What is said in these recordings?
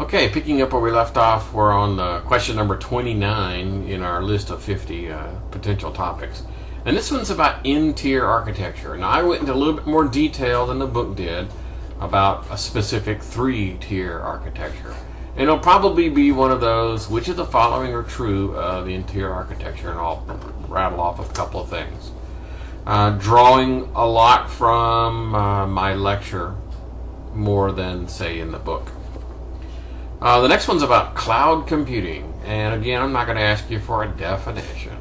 Okay, picking up where we left off, we're on question number 29 in our list of 50 potential topics. And this one's about N-tier architecture. Now, I went into a little bit more detail than the book did about a specific 3-tier architecture. And it'll probably be one of those, which of the following are true of the N-tier architecture, and I'll rattle off a couple of things. Drawing a lot from my lecture more than, say, in the book. The next one's about cloud computing, and again, I'm not going to ask you for a definition,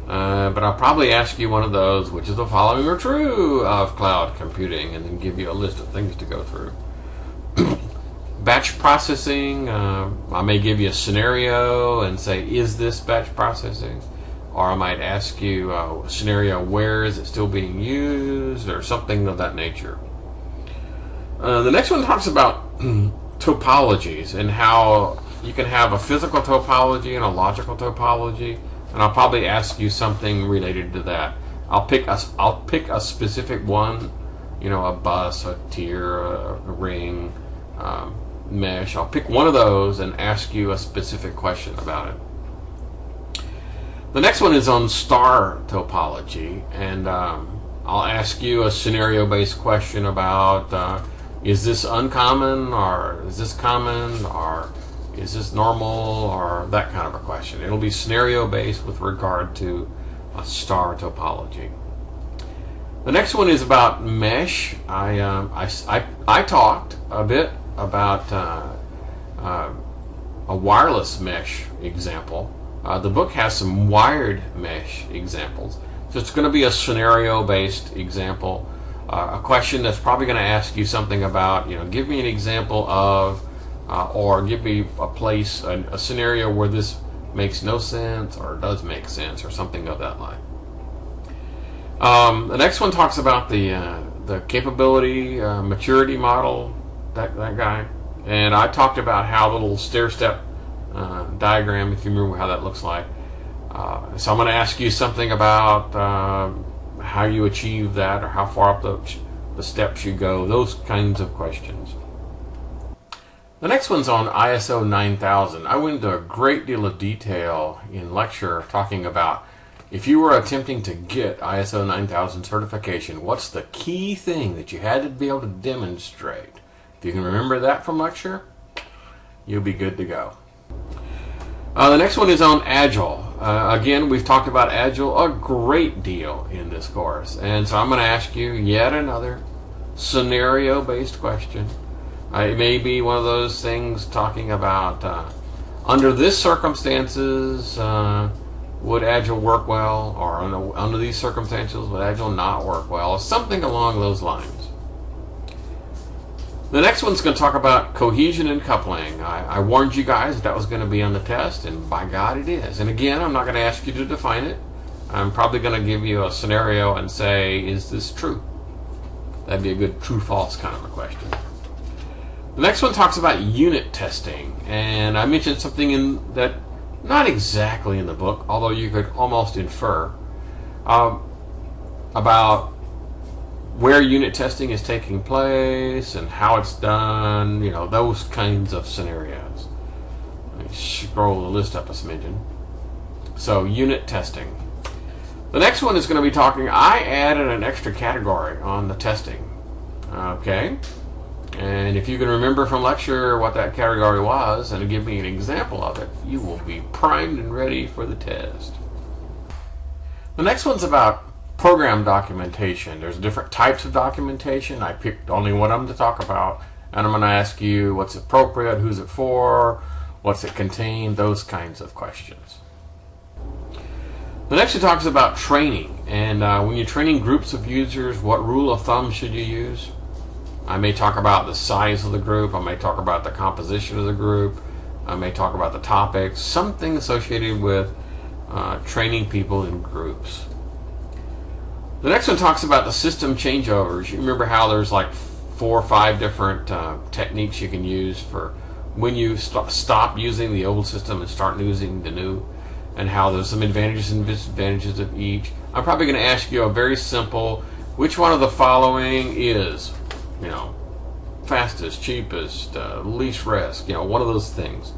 but I'll probably ask you one of those, which is the following are true of cloud computing, and then give you a list of things to go through. Batch processing, I may give you a scenario and say, is this batch processing? Or I might ask you a scenario, where is it still being used, or something of that nature. The next one talks about topologies and how you can have a physical topology and a logical topology, and I'll probably ask you something related to that. I'll pick a specific one, you know, a bus, a tier, a ring, mesh. I'll pick one of those and ask you a specific question about it. The next one is on star topology, and I'll ask you a scenario-based question about is this uncommon, or is this common, or is this normal, or that kind of a question. It'll be scenario-based with regard to a star topology. The next one is about mesh. I talked a bit about a wireless mesh example. The book has some wired mesh examples. So it's going to be a scenario-based example. A question that's probably going to ask you something about, you know, give me an example of, or give me a place, a scenario where this makes no sense or does make sense, or something of that line. The next one talks about the capability maturity model, that guy, and I talked about how the little stair-step diagram, if you remember how that looks like. So I'm going to ask you something about how you achieve that, or how far up the steps you go, those kinds of questions. The next one's on ISO 9000. I went into a great deal of detail in lecture talking about if you were attempting to get ISO 9000 certification, what's the key thing that you had to be able to demonstrate. If you can remember that from lecture, you'll be good to go. The next one is on Agile. Again, we've talked about Agile a great deal in this course, and so I'm going to ask you yet another scenario-based question. It may be one of those things talking about under this circumstances, would Agile work well, or under these circumstances, would Agile not work well, or something along those lines. The next one's going to talk about cohesion and coupling. I warned you guys that was going to be on the test, and by God it is. And again, I'm not going to ask you to define it. I'm probably going to give you a scenario and say, is this true? That'd be a good true-false kind of a question. The next one talks about unit testing, and I mentioned something in that, not exactly in the book, although you could almost infer, about where unit testing is taking place and how it's done, you know, those kinds of scenarios. Let me scroll the list up a smidgen. So, unit testing. The next one is going to be talking, I added an extra category on the testing. Okay? And if you can remember from lecture what that category was and give me an example of it, you will be primed and ready for the test. The next one's about program documentation. There's different types of documentation. I picked only one of them to talk about, and I'm going to ask you what's appropriate, who's it for, what's it contain, those kinds of questions. The next one talks about training, and when you're training groups of users, what rule of thumb should you use? I may talk about the size of the group, I may talk about the composition of the group, I may talk about the topics, something associated with training people in groups. The next one talks about the system changeovers. You remember how there's like 4 or 5 different techniques you can use for when you stop using the old system and start using the new, and how there's some advantages and disadvantages of each. I'm probably going to ask you a very simple, which one of the following is, you know, fastest, cheapest, least risk, one of those things.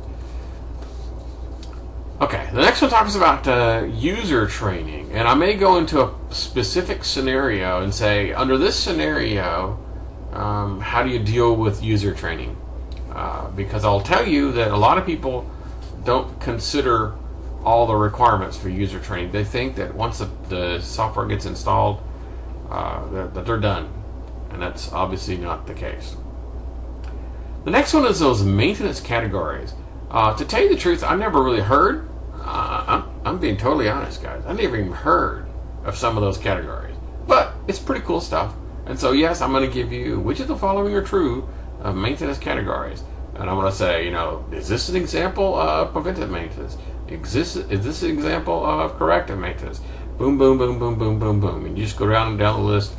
Okay, the next one talks about user training, and I may go into a specific scenario and say, under this scenario, how do you deal with user training? Because I'll tell you that a lot of people don't consider all the requirements for user training. They think that once the software gets installed, that they're done, and that's obviously not the case. The next one is those maintenance categories. To tell you the truth, I never really heard. I'm being totally honest, guys. I never even heard of some of those categories, but it's pretty cool stuff. And so, yes, I'm going to give you which of the following are true of maintenance categories, and I'm going to say, is this an example of preventive maintenance? Is this an example of corrective maintenance? Boom, boom, boom, boom, boom, boom, boom, and you just go down the list.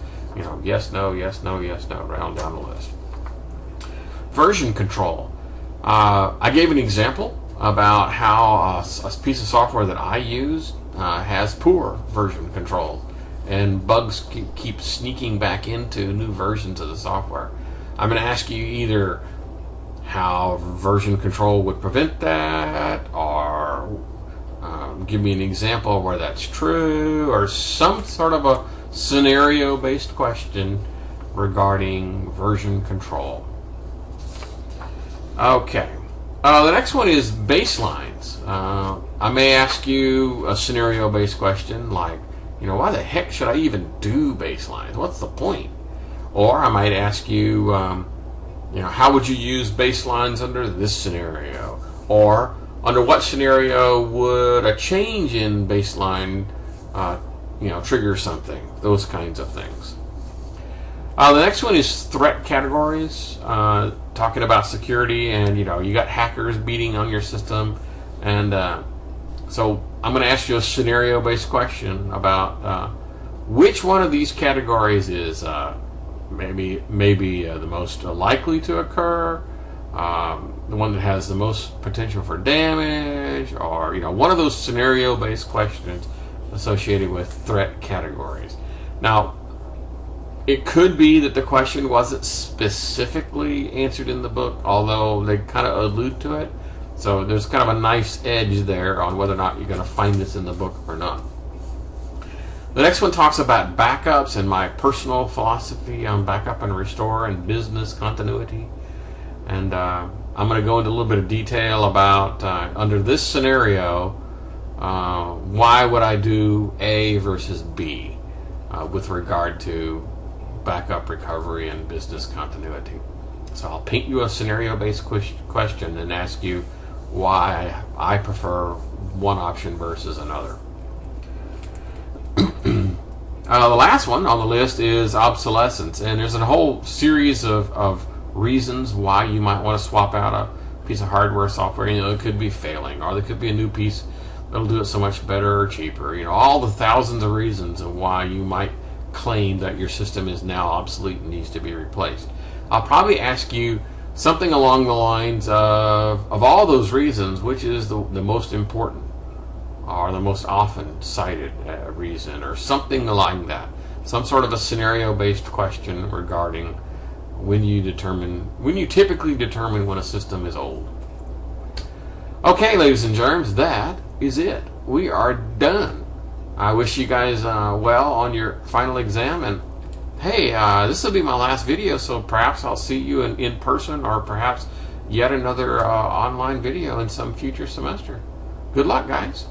Yes, no, yes, no, yes, no, round down the list. Version control. I gave an example about how a piece of software that I use has poor version control, and bugs keep sneaking back into new versions of the software. I'm going to ask you either how version control would prevent that, or give me an example where that's true, or some sort of a scenario-based question regarding version control. Okay. The next one is baselines. I may ask you a scenario-based question like, why the heck should I even do baselines? What's the point? Or I might ask you, how would you use baselines under this scenario? Or under what scenario would a change in baseline, trigger something? Those kinds of things. The next one is threat categories, talking about security, and you got hackers beating on your system, and so I'm going to ask you a scenario-based question about which one of these categories is maybe the most likely to occur, the one that has the most potential for damage, or one of those scenario-based questions associated with threat categories. Now, it could be that the question wasn't specifically answered in the book, although they kind of allude to it. So there's kind of a nice edge there on whether or not you're going to find this in the book or not. The next one talks about backups and my personal philosophy on backup and restore and business continuity. And I'm going to go into a little bit of detail about, under this scenario, why would I do A versus B with regard to backup recovery and business continuity. So I'll paint you a scenario-based question and ask you why I prefer one option versus another. The last one on the list is obsolescence, and there's a whole series of reasons why you might want to swap out a piece of hardware, software. It could be failing, or there could be a new piece that'll do it so much better or cheaper. All the thousands of reasons of why you might claim that your system is now obsolete and needs to be replaced. I'll probably ask you something along the lines of all those reasons, which is the most important or the most often cited reason, or something like that. Some sort of a scenario-based question regarding when you typically determine when a system is old. Okay, ladies and germs, that is it. We are done. I wish you guys well on your final exam, and hey, this will be my last video, so perhaps I'll see you in person, or perhaps yet another online video in some future semester. Good luck, guys.